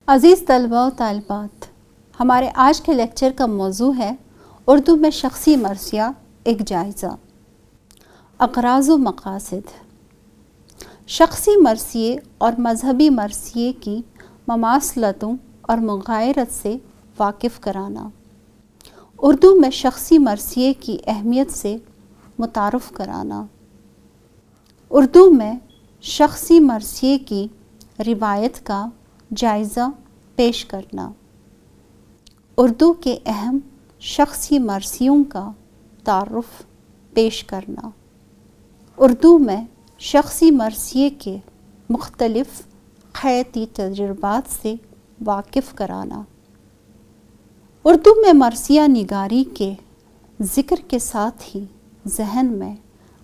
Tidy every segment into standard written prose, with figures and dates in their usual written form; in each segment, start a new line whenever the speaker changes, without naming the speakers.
عزیز طلباء و طالبات، ہمارے آج کے لیکچر کا موضوع ہے اردو میں شخصی مرثیہ ایک جائزہ۔ اغراض و مقاصد۔ شخصی مرثیے اور مذہبی مرثیے کی مماثلتوں اور مغایرت سے واقف کرانا، اردو میں شخصی مرثیے کی اہمیت سے متعارف کرانا، اردو میں شخصی مرثیے کی روایت کا جائزہ پیش کرنا، اردو کے اہم شخصی مرثیوں کا تعارف پیش کرنا، اردو میں شخصی مرثیے کے مختلف حیاتی تجربات سے واقف کرانا، اردو میں مرثیہ نگاری کے ذکر کے ساتھ ہی ذہن میں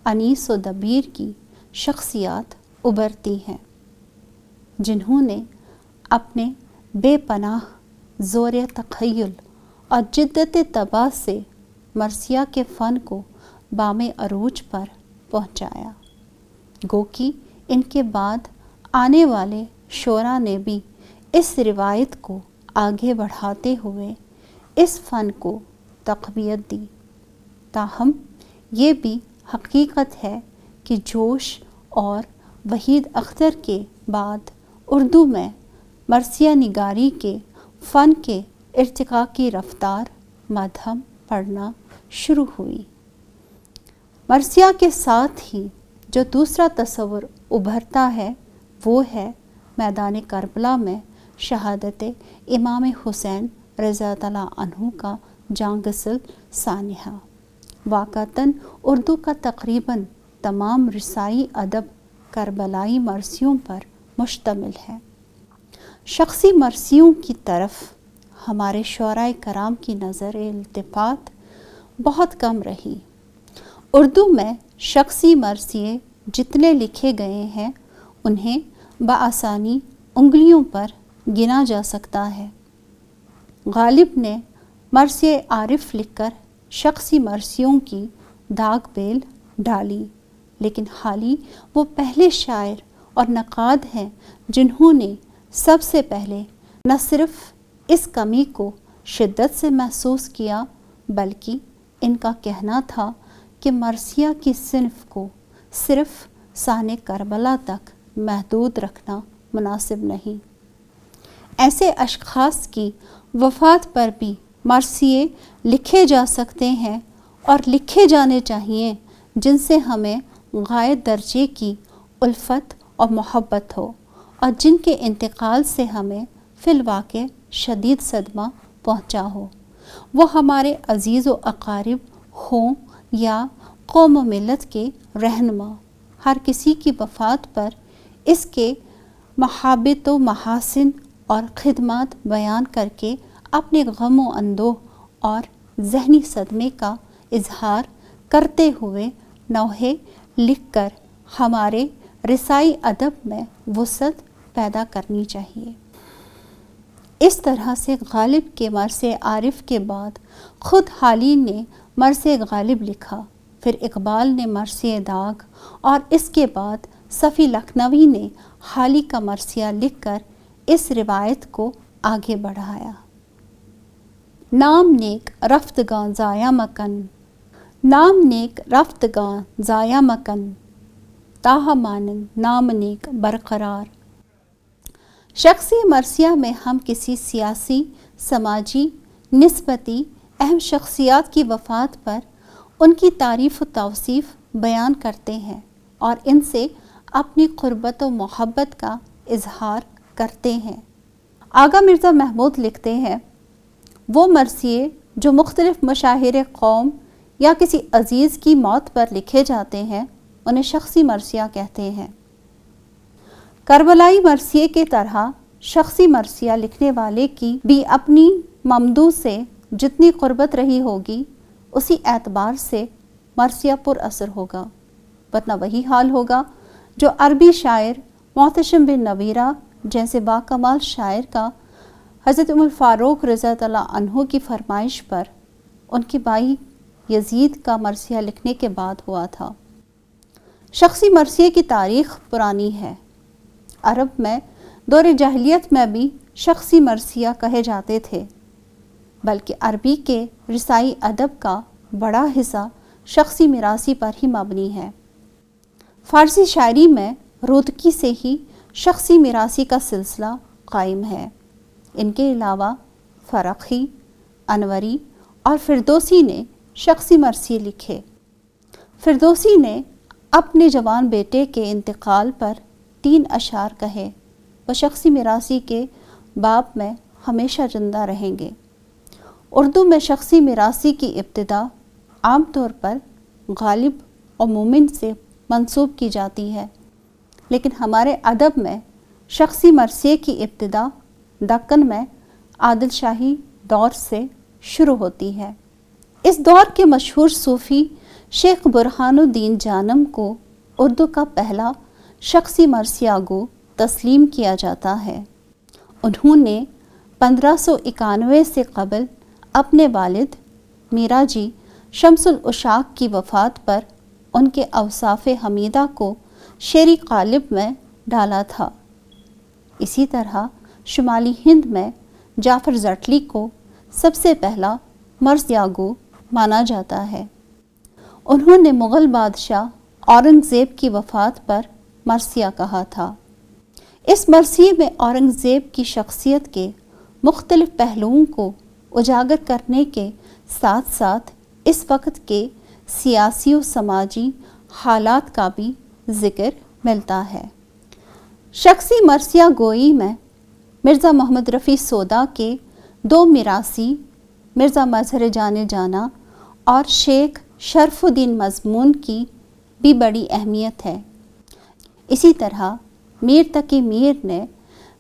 انیس و دبیر کی شخصیات ابھرتی ہیں، جنہوں نے اپنے بے پناہ زور تخیل اور جدت طبع سے مرثیہ کے فن کو بام عروج پر پہنچایا، گو کہ ان کے بعد آنے والے شعراء نے بھی اس روایت کو آگے بڑھاتے ہوئے اس فن کو تقویت دی۔ تاہم یہ بھی حقیقت ہے کہ جوش اور وحید اختر کے بعد اردو میں مرثیہ نگاری کے فن کے ارتقاء کی رفتار مدھم پڑنا شروع ہوئی۔ مرثیہ کے ساتھ ہی جو دوسرا تصور ابھرتا ہے وہ ہے میدان کربلا میں شہادت امام حسین رضی اللہ عنہ کا جاں گسل سانحہ۔ واقعتاً اردو کا تقریباً تمام رسائی ادب کربلائی مرثیوں پر مشتمل ہے۔ شخصی مرثیوں کی طرف ہمارے شعراء کرام کی نظر التفات بہت کم رہی۔ اردو میں شخصی مرثیے جتنے لکھے گئے ہیں انہیں بآسانی انگلیوں پر گنا جا سکتا ہے۔ غالب نے مرثیہ عارف لکھ کر شخصی مرثیوں کی داغ بیل ڈالی، لیکن حالی وہ پہلے شاعر اور نقاد ہیں جنہوں نے سب سے پہلے نہ صرف اس کمی کو شدت سے محسوس کیا بلکہ ان کا کہنا تھا کہ مرثیہ کی صنف کو صرف سان کربلا تک محدود رکھنا مناسب نہیں۔ ایسے اشخاص کی وفات پر بھی مرثیے لکھے جا سکتے ہیں اور لکھے جانے چاہیے جن سے ہمیں غایت درجے کی الفت اور محبت ہو اور جن کے انتقال سے ہمیں فی الواقع شدید صدمہ پہنچا ہو، وہ ہمارے عزیز و اقارب ہوں یا قوم و ملت کے رہنما۔ ہر کسی کی وفات پر اس کے محابت و محاسن اور خدمات بیان کر کے اپنے غم و اندوہ اور ذہنی صدمے کا اظہار کرتے ہوئے نوحے لکھ کر ہمارے رسائی ادب میں وسعت پیدا کرنی چاہیے۔ اس طرح سے غالب کے مرثیہ عارف کے بعد خود حالی نے مرثیہ غالب لکھا، پھر اقبال نے مرثیہ داغ اور اس کے بعد صفی لکھنوی نے حالی کا مرثیہ لکھ کر اس روایت کو آگے بڑھایا۔ نام نیک رفتگاں ضائع مکن، نام نیک رفتگاں ضائع مکن، تاہ مانند نام نیک برقرار۔ شخصی مرثیہ میں ہم کسی سیاسی، سماجی، نسبتی اہم شخصیات کی وفات پر ان کی تعریف و توصیف بیان کرتے ہیں اور ان سے اپنی قربت و محبت کا اظہار کرتے ہیں۔ آغا مرزا محمود لکھتے ہیں، وہ مرثیے جو مختلف مشاہیر قوم یا کسی عزیز کی موت پر لکھے جاتے ہیں انہیں شخصی مرثیہ کہتے ہیں۔ کربلائی مرثیے کی طرح شخصی مرثیہ لکھنے والے کی بھی اپنی ممدوح سے جتنی قربت رہی ہوگی اسی اعتبار سے مرثیہ پر اثر ہوگا، ورنہ وہی حال ہوگا جو عربی شاعر محتشم بن نویرہ جیسے باکمال شاعر کا حضرت عمر فاروق رضی اللہ عنہ کی فرمائش پر ان کے بھائی یزید کا مرثیہ لکھنے کے بعد ہوا تھا۔ شخصی مرثیے کی تاریخ پرانی ہے۔ عرب میں دور جاہلیت میں بھی شخصی مرثیہ کہے جاتے تھے، بلکہ عربی کے رسائی ادب کا بڑا حصہ شخصی میراثی پر ہی مبنی ہے۔ فارسی شاعری میں رودکی سے ہی شخصی میراثی کا سلسلہ قائم ہے۔ ان کے علاوہ فرخی، انوری اور فردوسی نے شخصی مرثیے لکھے۔ فردوسی نے اپنے جوان بیٹے کے انتقال پر 3 اشعار کہے، وہ شخصی میراثی کے باب میں ہمیشہ زندہ رہیں گے۔ اردو میں شخصی میراثی کی ابتدا عام طور پر غالب اور مومن سے منسوب کی جاتی ہے، لیکن ہمارے ادب میں شخصی مرثیے کی ابتدا دکن میں عادل شاہی دور سے شروع ہوتی ہے۔ اس دور کے مشہور صوفی شیخ برہان الدین جانم کو اردو کا پہلا شخصی مرثیہ گو تسلیم کیا جاتا ہے۔ انہوں نے 1591 سے قبل اپنے والد میرا جی شمس العشاق کی وفات پر ان کے اوصاف حمیدہ کو شعری قالب میں ڈالا تھا۔ اسی طرح شمالی ہند میں جعفر زٹلی کو سب سے پہلا مرثیہ گو مانا جاتا ہے۔ انہوں نے مغل بادشاہ اورنگزیب کی وفات پر مرثیہ کہا تھا۔ اس مرثیے میں اورنگزیب کی شخصیت کے مختلف پہلوؤں کو اجاگر کرنے کے ساتھ ساتھ اس وقت کے سیاسی و سماجی حالات کا بھی ذکر ملتا ہے۔ شخصی مرثیہ گوئی میں مرزا محمد رفیع سودا کے 2 میراثی مرزا مظہر جان جانا اور شیخ شرف الدین مضمون کی بھی بڑی اہمیت ہے۔ اسی طرح میر تقی میر نے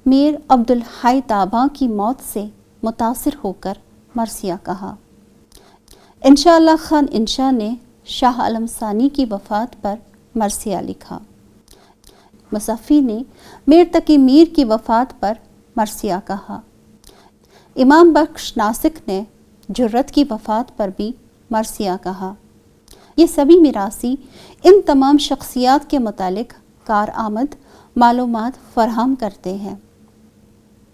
میر عبدالحی طابہ کی موت سے متاثر ہو کر مرثیہ کہا۔ انشاء اللہ خان انشا نے شاہ عالم ثانی کی وفات پر مرثیہ لکھا۔ مصفی نے میر تقی میر کی وفات پر مرثیہ کہا۔ امام بخش ناسک نے جرت کی وفات پر بھی مرثیہ کہا۔ یہ سبھی میراثی ان تمام شخصیات کے متعلق کارآمد معلومات فراہم کرتے ہیں۔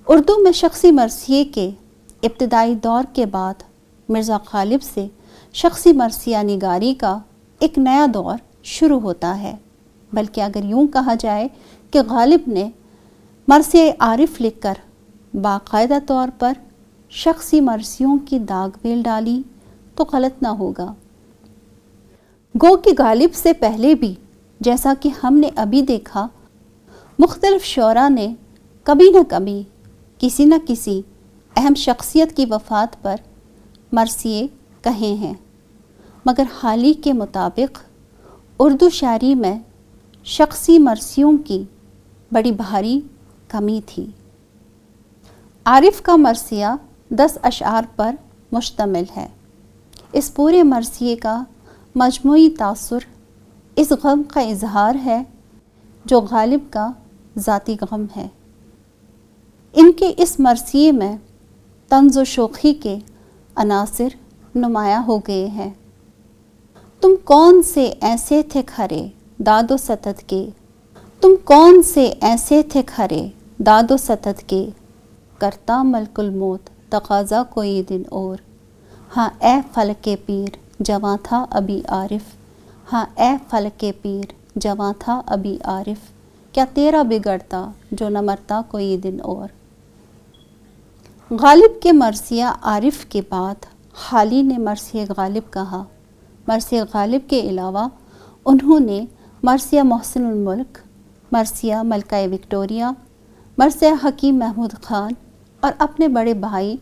اردو میں شخصی مرثیے کے ابتدائی دور کے بعد مرزا غالب سے شخصی مرثیہ نگاری کا ایک نیا دور شروع ہوتا ہے، بلکہ اگر یوں کہا جائے کہ غالب نے مرثیہ عارف لکھ کر باقاعدہ طور پر شخصی مرثیوں کی داغ بیل ڈالی تو غلط نہ ہوگا۔ گو کہ غالب سے پہلے بھی، جیسا کہ ہم نے ابھی دیکھا، مختلف شعراء نے کبھی نہ کبھی کسی نہ کسی اہم شخصیت کی وفات پر مرثیے کہے ہیں، مگر حال ہی کے مطابق اردو شاعری میں شخصی مرثیوں کی بڑی بھاری کمی تھی۔ عارف کا مرثیہ 10 اشعار پر مشتمل ہے۔ اس پورے مرثیے کا مجموعی تاثر اس غم کا اظہار ہے جو غالب کا ذاتی غم ہے۔ ان کے اس مرثیے میں طنز و شوخی کے عناصر نمایاں ہو گئے ہیں۔ تم کون سے ایسے تھے کھرے داد و ستد کے، تم کون سے ایسے تھے کھرے داد و ستد کے، کرتا ملک الموت تقاضا کوئی دن اور، ہاں اے فلک پیر جواں تھا ابھی عارف، ہاں اے فلک پیر جواں تھا ابھی عارف، کیا تیرا بگڑتا جو نہ مرتا کوئی دن اور۔ غالب کے مرثیہ عارف کے بعد حالی نے مرثیہ غالب کہا۔ مرثیہ غالب کے علاوہ انہوں نے مرثیہ محسن الملک، مرثیہ ملکہ وکٹوریہ، مرثیہ حکیم محمود خان اور اپنے بڑے بھائی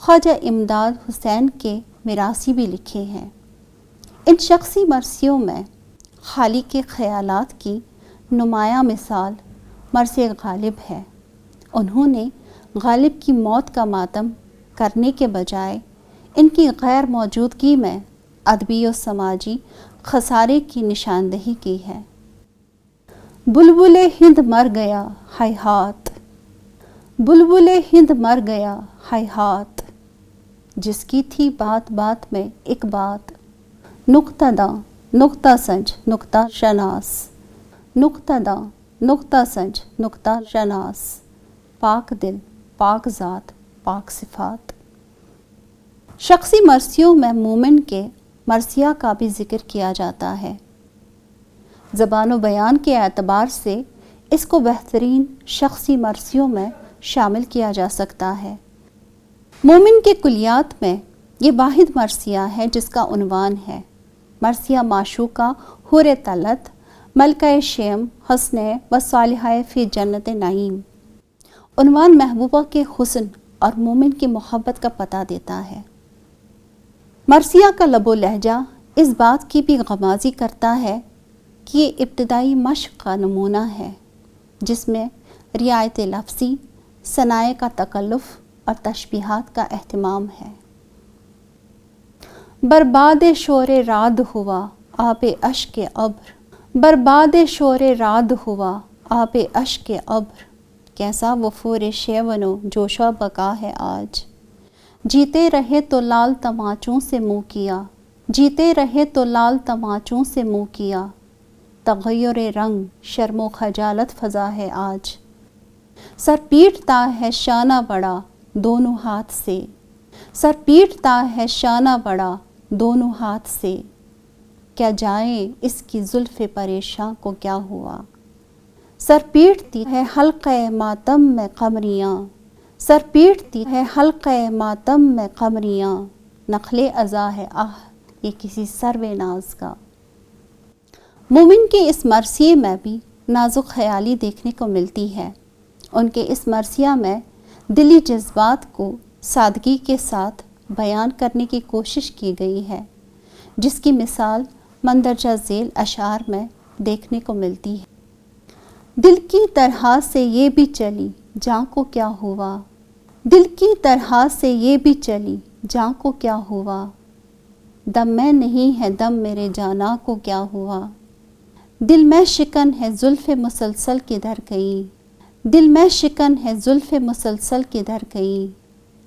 خواجہ امداد حسین کے میراثی بھی لکھے ہیں۔ ان شخصی مرثیوں میں حالی کے خیالات کی نمایاں مثال مرثیہ غالب ہے۔ انہوں نے غالب کی موت کا ماتم کرنے کے بجائے ان کی غیر موجودگی میں ادبی و سماجی خسارے کی نشاندہی کی ہے۔ بلبل ہند مر گیا ہائے ہاتھ، بلبل ہند مر گیا ہائے ہاتھ، جس کی تھی بات بات میں ایک بات، نقطہ داں نقطہ سنج نقطہ شناس، نقطہ داں نقطہ سنج نقطہ شناس، پاک دل پاک ذات، پاک صفات۔ شخصی مرثیوں میں مومن کے مرثیہ کا بھی ذکر کیا جاتا ہے۔ زبان و بیان کے اعتبار سے اس کو بہترین شخصی مرثیوں میں شامل کیا جا سکتا ہے۔ مومن کے کلیات میں یہ واحد مرثیہ ہے جس کا عنوان ہے مرثیہ معشوقہ حور طلعت ملکہ شیم حسنِ و صالحہ فی جنت نعیم۔ عنوان محبوبہ کے حسن اور مومن کی محبت کا پتہ دیتا ہے۔ مرثیہ کا لب و لہجہ اس بات کی بھی غمازی کرتا ہے کہ یہ ابتدائی مشق کا نمونہ ہے جس میں رعایت لفظی، صنائع کا تکلف اور تشبیہات کا اہتمام ہے۔ برباد شور رعد ہوا آب اشک ابر، برباد شور رعد ہوا آب اشک ابر، کیسا وفور شیون و جوش و بقا ہے آج۔ جیتے رہے تو لال تماچوں سے منہ کیا، جیتے رہے تو لال تماچوں سے منہ کیا، تغیر رنگ شرم و خجالت فضا ہے آج۔ سر پیٹتا ہے شانہ بڑا دونوں ہاتھ سے، سر پیٹتا ہے شانہ بڑا دونوں ہاتھ سے، کیا جائیں اس کی زلف پریشاں کو کیا ہوا۔ سر پیٹتی ہے حلقہ ماتم میں قمریاں، سر پیٹتی ہے حلقہ ماتم میں قمریاں، نخل عزا ہے آہ یہ کسی سرو ناز کا۔ مومن کے اس مرثیے میں بھی نازک خیالی دیکھنے کو ملتی ہے۔ ان کے اس مرثیہ میں دلی جذبات کو سادگی کے ساتھ بیان کرنے کی کوشش کی گئی ہے، جس کی مثال مندرجہ ذیل اشعار میں دیکھنے کو ملتی ہے۔ دل کی طرح سے یہ بھی چلی جاں کو کیا ہوا، دل کی طرح سے یہ بھی چلی جاں کو کیا ہوا، دم میں نہیں ہے دم میرے جانا کو کیا ہوا، دل میں شکن ہے زلف مسلسل کدھر گئی، دل میں شکن ہے زلف مسلسل کدھر گئی،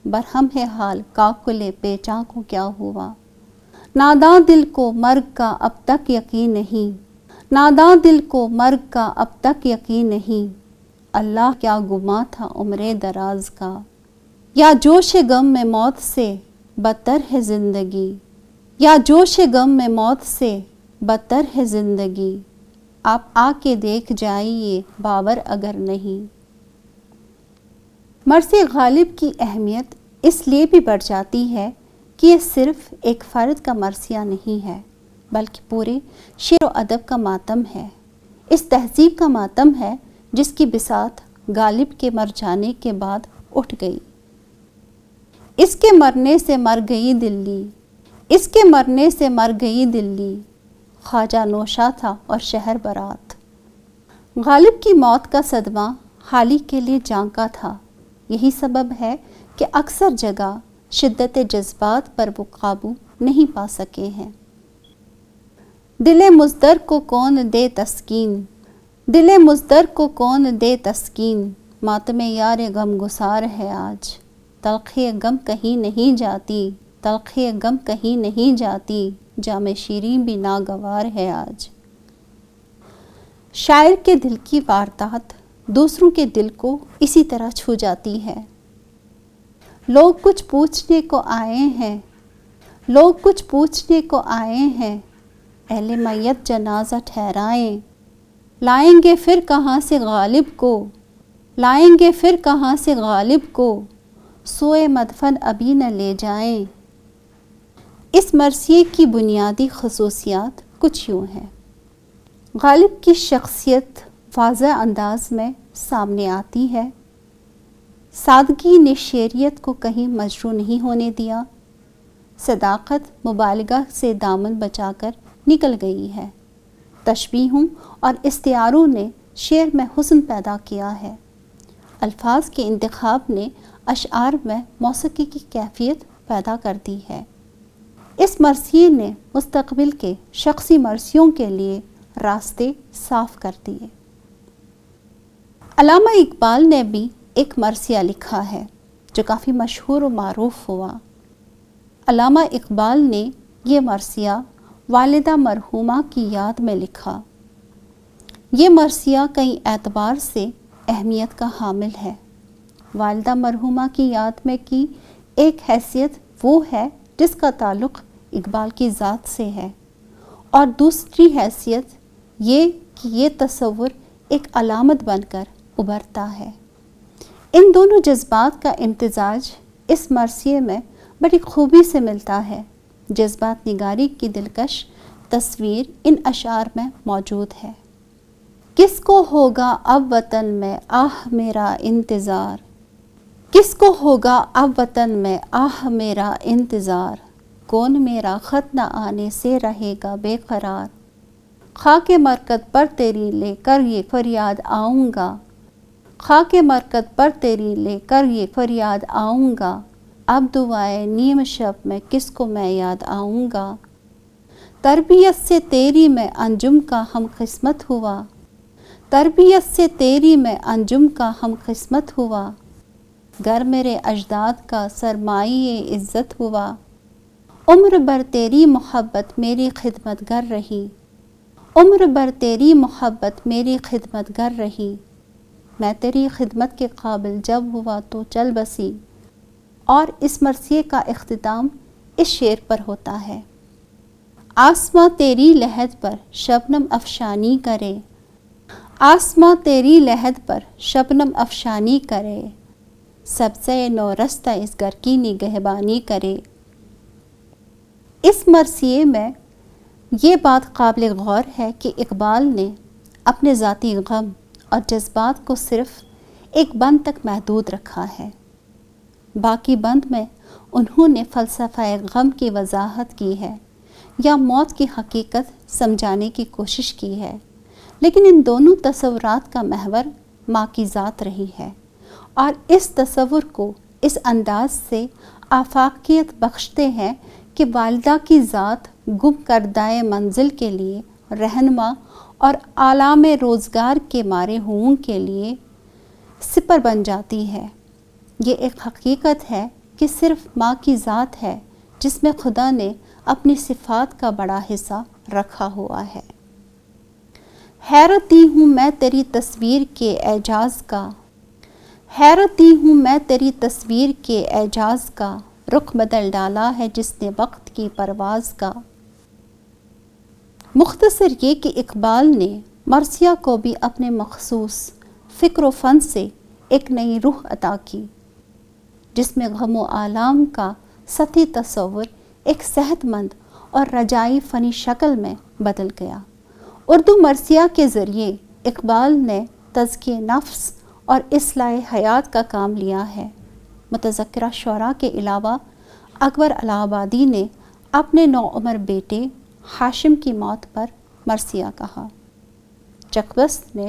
برہم ہے حال کاکل پیچاں کو کیا ہوا، ناداں دل کو مرگ کا اب تک یقین نہیں، ناداں دل کو مرگ کا اب تک یقین نہیں، اللہ کیا گماں تھا عمر دراز کا، یا جوش غم میں موت سے بدتر ہے زندگی، یا جوش غم میں موت سے بدتر ہے زندگی، آپ آ کے دیکھ جائیے باور اگر نہیں۔ مرثیہ غالب کی اہمیت اس لیے بھی بڑھ جاتی ہے کہ یہ صرف ایک فرد کا مرثیہ نہیں ہے بلکہ پورے شعر و ادب کا ماتم ہے، اس تہذیب کا ماتم ہے جس کی بساط غالب کے مر جانے کے بعد اٹھ گئی۔ اس کے مرنے سے مر گئی دلی، اس کے مرنے سے مر گئی دلی، خواجہ نوشا تھا اور شہر برات۔ غالب کی موت کا صدمہ حالی کے لیے جانکا تھا، یہی سبب ہے کہ اکثر جگہ شدت جذبات پر وہ قابو نہیں پا سکے ہیں۔ دل مزدر کو کون دے تسکین، دل مزدر کو کون دے تسکین، ماتم یار غم گسار ہے آج، تلخی غم کہیں نہیں جاتی، تلخی غم کہیں نہیں جاتی، جام شیریں بھی ناگوار ہے آج۔ شاعر کے دل کی واردات دوسروں کے دل کو اسی طرح چھو جاتی ہے۔ لوگ کچھ پوچھنے کو آئے ہیں، لوگ کچھ پوچھنے کو آئے ہیں، اہل میت جنازہ ٹھہرائیں، لائیں گے پھر کہاں سے غالب کو، لائیں گے پھر کہاں سے غالب کو، سوئے مدفن ابھی نہ لے جائیں۔ اس مرثیے کی بنیادی خصوصیات کچھ یوں ہیں۔ غالب کی شخصیت واضح انداز میں سامنے آتی ہے۔ سادگی نے شعریت کو کہیں مجروح نہیں ہونے دیا، صداقت مبالغہ سے دامن بچا کر نکل گئی ہے، تشبیہوں اور استعاروں نے شعر میں حسن پیدا کیا ہے، الفاظ کے انتخاب نے اشعار میں موسیقی کی کیفیت پیدا کر دی ہے۔ اس مرثیے نے مستقبل کے شخصی مرثیوں کے لیے راستے صاف کر دیے۔ علامہ اقبال نے بھی ایک مرثیہ لکھا ہے جو کافی مشہور و معروف ہوا۔ علامہ اقبال نے یہ مرثیہ والدہ مرحومہ کی یاد میں لکھا۔ یہ مرثیہ کئی اعتبار سے اہمیت کا حامل ہے۔ والدہ مرحومہ کی یاد میں کی ایک حیثیت وہ ہے جس کا تعلق اقبال کی ذات سے ہے، اور دوسری حیثیت یہ کہ یہ تصور ایک علامت بن کر ابھرتا ہے۔ ان دونوں جذبات کا امتزاج اس مرثیے میں بڑی خوبی سے ملتا ہے۔ جذبات نگاری کی دلکش تصویر ان اشعار میں موجود ہے۔ کس کو ہوگا اب وطن میں آہ میرا انتظار، کس کو ہوگا اب وطن میں آہ میرا انتظار، کون میرا خط نہ آنے سے رہے گا بے قرار، خاک مرکز پر تیری لے کر یہ فریاد آؤں گا، خاک مرکز پر تیری لے کر یہ فریاد آؤں گا، اب دعائے نیم شب میں کس کو میں یاد آؤں گا، تربیت سے تیری میں انجم کا ہم قسمت ہوا، تربیت سے تیری میں انجم کا ہم قسمت ہوا، گر میرے اجداد کا سرمایہ عزت ہوا، عمر بھر تیری محبت میری خدمت گر رہی، عمر بھر تیری محبت میری خدمت گر رہی، میں تیری خدمت کے قابل جب ہوا تو چل بسی۔ اور اس مرثیے کا اختتام اس شعر پر ہوتا ہے: آسماں تیری لحد پر شبنم افشانی کرے، آسماں تیری لحد پر شبنم افشانی کرے، سبزہ نو رستہ اس گھر کی نگہبانی کرے۔ اس مرثیے میں یہ بات قابل غور ہے کہ اقبال نے اپنے ذاتی غم اور جذبات کو صرف ایک بند تک محدود رکھا ہے۔ باقی بند میں انہوں نے فلسفہ غم کی وضاحت کی ہے یا موت کی حقیقت سمجھانے کی کوشش کی ہے، لیکن ان دونوں تصورات کا محور ماں کی ذات رہی ہے، اور اس تصور کو اس انداز سے آفاقیت بخشتے ہیں کہ والدہ کی ذات گم کردہ منزل کے لیے رہنما اور عالم روزگار کے مارے ہوں کے لیے سپر بن جاتی ہے۔ یہ ایک حقیقت ہے کہ صرف ماں کی ذات ہے جس میں خدا نے اپنی صفات کا بڑا حصہ رکھا ہوا ہے۔ حیرتی ہوں میں تیری تصویر کے اعجاز کا، حیرتی ہوں میں تیری تصویر کے اعجاز کا، رخ بدل ڈالا ہے جس نے وقت کی پرواز کا۔ مختصر یہ کہ اقبال نے مرثیہ کو بھی اپنے مخصوص فکر و فن سے ایک نئی روح عطا کی، جس میں غم و آلام کا سطحی تصور ایک صحت مند اور رجائی فنی شکل میں بدل گیا۔ اردو مرثیہ کے ذریعے اقبال نے تزکیہ نفس اور اصلاح حیات کا کام لیا ہے۔ متذکرہ شعراء کے علاوہ اکبر الہ آبادی نے اپنے نوعمر بیٹے ہاشم کی موت پر مرثیہ کہا۔ چکبست نے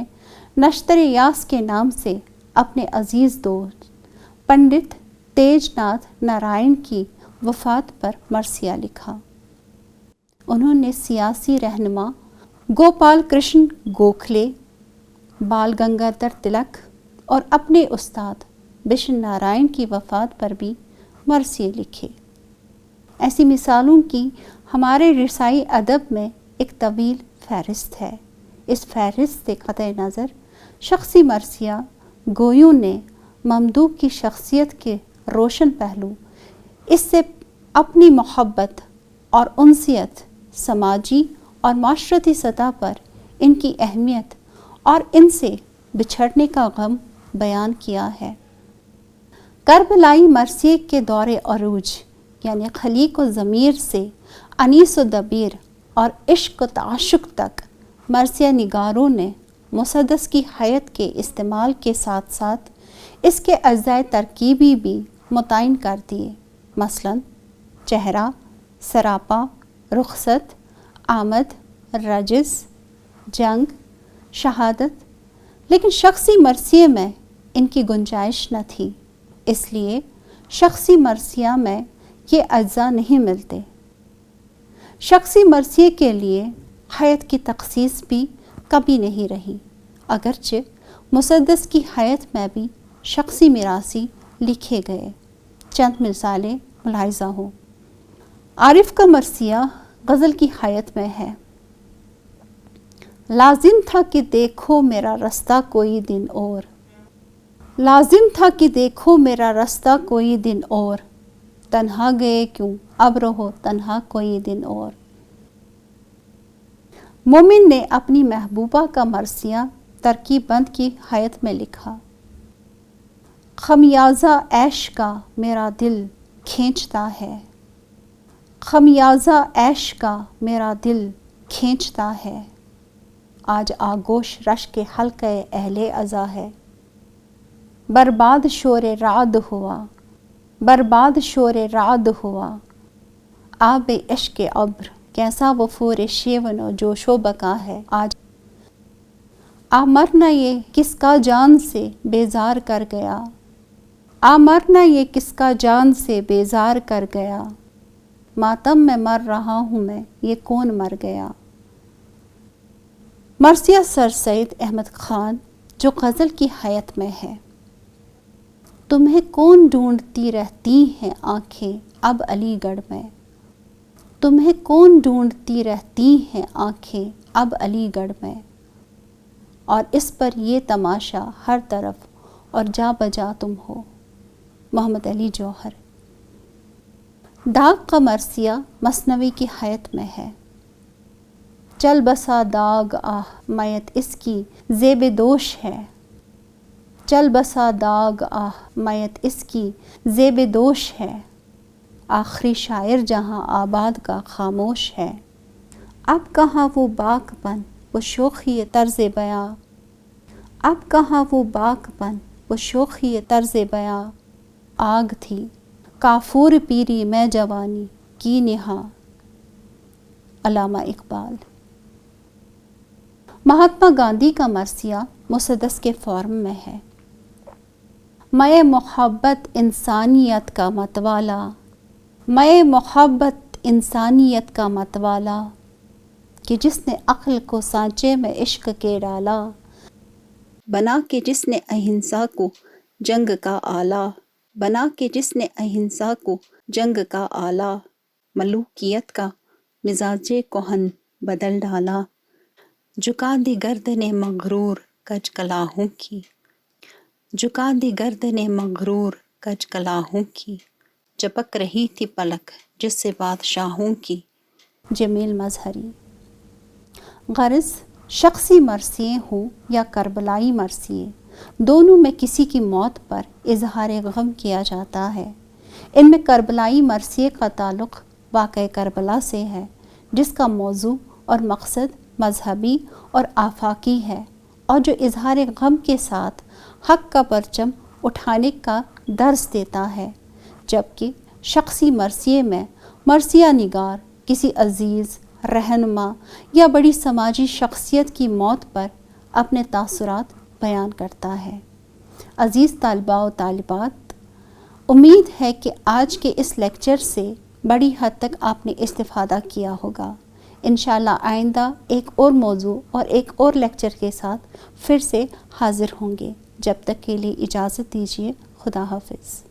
نشتر یاس کے نام سے اپنے عزیز دوست پنڈت تیج ناتھ نارائن کی وفات پر مرثیہ لکھا۔ انہوں نے سیاسی رہنما گوپال کرشن گوکھلے، بال گنگادھر تلک اور اپنے استاد بشن نارائن کی وفات پر بھی مرثیے لکھے۔ ایسی مثالوں کی ہمارے رسائی ادب میں ایک طویل فہرست ہے۔ اس فہرست سے قطع نظر شخصی مرثیہ گویوں نے ممدوح کی شخصیت کے روشن پہلو، اس سے اپنی محبت اور انسیت، سماجی اور معاشرتی سطح پر ان کی اہمیت اور ان سے بچھڑنے کا غم بیان کیا ہے۔ کربلائی مرثیے کے دور عروج یعنی خلیق و ضمیر سے انیس و دبیر اور عشق و تعشق تک مرثیہ نگاروں نے مسدس کی حیت کے استعمال کے ساتھ ساتھ اس کے اجزائے ترکیبی بھی متعین کر دیے، مثلاً چہرہ، سراپا، رخصت، آمد، رجز، جنگ، شہادت، لیکن شخصی مرثیے میں ان کی گنجائش نہ تھی، اس لیے شخصی مرثیہ میں یہ اجزاء نہیں ملتے۔ شخصی مرثیے کے لیے حیت کی تخصیص بھی کبھی نہیں رہی، اگرچہ مسدس کی حیت میں بھی شخصی میراثی لکھے گئے۔ چند مثالیں ملاحظہ ہوں۔ عارف کا مرثیہ غزل کی حیت میں ہے: لازم تھا کہ دیکھو میرا رستہ کوئی دن اور، لازم تھا کہ دیکھو میرا رستہ کوئی دن اور، تنہا گئے کیوں اب رہو تنہا کوئی دن اور۔ مومن نے اپنی محبوبہ کا مرثیہ ترکیب بند کی حیت میں لکھا، خمیازہ عیش کا میرا دل کھینچتا ہے، خمیازہ عیش کا میرا دل کھینچتا ہے، آج آگوش رشک حلقہ اہل عزا ہے، برباد شور رعد ہوا، برباد شور رعد ہوا، آب عشق ابر کیسا وفور شیون و جوش و بقا ہے، آج مرنا یہ کس کا جان سے بیزار کر گیا، مرنا یہ کس کا جان سے بیزار کر گیا، ماتم میں مر رہا ہوں میں یہ کون مر گیا۔ مرثیہ سر سید احمد خان جو غزل کی حیت میں ہے۔ تمہیں کون ڈھونڈتی رہتی ہیں آنکھیں اب علی گڑھ میں، تمہیں کون ڈھونڈتی رہتی ہیں آنکھیں اب علی گڑھ میں، اور اس پر یہ تماشا ہر طرف اور جا بجا تم ہو۔ محمد علی جوہر۔ داغ کا مرثیہ مثنوی کی حیت میں ہے۔ چل بسا داغ آہ میت اس کی زیب دوش ہے، چل بسا داغ آہ میت اس کی زیب دوش ہے، آخری شاعر جہاں آباد کا خاموش ہے، اب کہاں وہ باک پن وہ شوخی طرز بیاں، اب کہاں وہ باک پن وہ شوخی طرز بیاں، آگ تھی کافور پیری میں جوانی کی نہاں۔ علامہ اقبال۔ مہاتما گاندھی کا مرثیہ مسدس کے فارم میں ہے۔ میں محبت انسانیت کا متوالا، میں محبت انسانیت کا متوالا، کہ جس نے عقل کو سانچے میں عشق کے ڈالا، بنا کے جس نے اہنسا کو جنگ کا آلہ، بنا کے جس نے اہنسا کو جنگ کا آلہ، ملوکیت کا مزاج کہن بدل ڈالا، جھکا دی گردن مغرور کج کلاہوں کی، جھکا دی گردن مغرور کج کلاہوں کی، جپک رہی تھی پلک جس سے بادشاہوں کی۔ جمیل مظہری۔ غرض شخصی مرثیے ہوں یا کربلائی مرثیے، دونوں میں کسی کی موت پر اظہار غم کیا جاتا ہے۔ ان میں کربلائی مرثیے کا تعلق واقعہ کربلا سے ہے، جس کا موضوع اور مقصد مذہبی اور آفاقی ہے، اور جو اظہار غم کے ساتھ حق کا پرچم اٹھانے کا درس دیتا ہے، جبکہ شخصی مرثیے میں مرثیہ نگار کسی عزیز، رہنما یا بڑی سماجی شخصیت کی موت پر اپنے تاثرات بیان کرتا ہے۔ عزیز طالبہ و طالبات، امید ہے کہ آج کے اس لیکچر سے بڑی حد تک آپ نے استفادہ کیا ہوگا۔ انشاءاللہ آئندہ ایک اور موضوع اور ایک اور لیکچر کے ساتھ پھر سے حاضر ہوں گے۔ جب تک کے لیے اجازت دیجیے۔ خدا حافظ۔